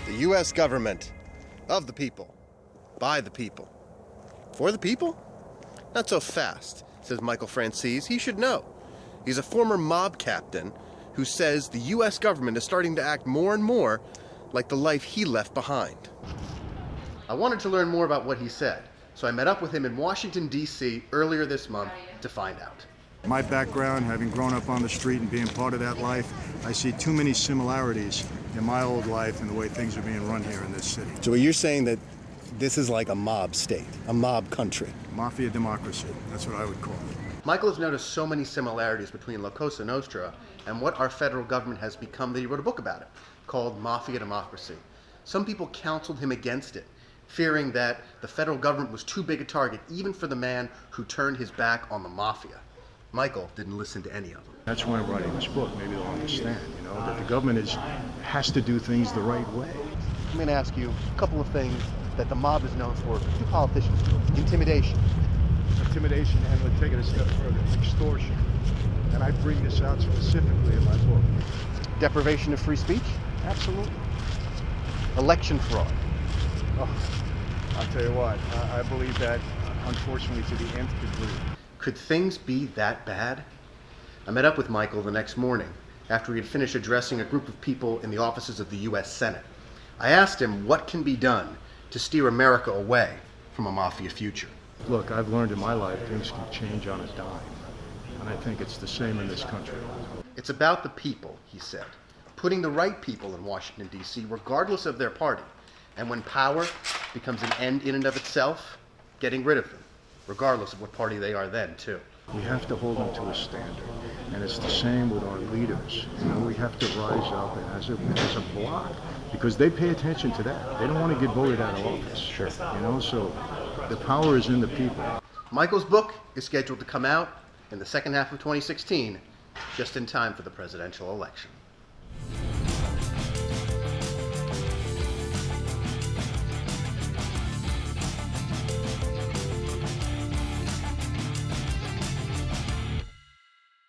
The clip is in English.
The U.S. government, of the people, by the people, for the people? Not so fast, says Michael Franzese. He should know. He's a former mob captain who says the U.S. government is starting to act more and more like the life he left behind. I wanted to learn more about what he said, so I met up with him in Washington, D.C. earlier this month to find out. My background, having grown up on the street and being part of that life, I see too many similarities in my old life and the way things are being run here in this city. So you're saying that this is like a mob state, a mob country? Mafia Democracy, that's what I would call it. Michael has noticed so many similarities between La Cosa Nostra and what our federal government has become that he wrote a book about it, called Mafia Democracy. Some people counseled him against it, fearing that the federal government was too big a target, even for the man who turned his back on the mafia. Michael didn't listen to any of them. That's why I'm writing this book. Maybe they'll understand, that the government has to do things the right way. I'm going to ask you a couple of things that the mob is known for. Two politicians. Intimidation. Intimidation, and let's take it a step further, extortion. And I bring this out specifically in my book. Deprivation of free speech. Absolutely. Election fraud. Oh, I'll tell you what, I believe that, unfortunately, to the nth degree. Could things be that bad? I met up with Michael the next morning after he had finished addressing a group of people in the offices of the U.S. Senate. I asked him what can be done to steer America away from a mafia future. Look, I've learned in my life things can change on a dime, and I think it's the same in this country. It's about the people, he said, putting the right people in Washington, D.C., regardless of their party, and when power becomes an end in and of itself, getting rid of them, regardless of what party they are then, too. We have to hold them to a standard, and it's the same with our leaders. We have to rise up as a bloc, because they pay attention to that. They don't want to get voted out of office. Sure. So the power is in the people. Michael's book is scheduled to come out in the second half of 2016, just in time for the presidential election.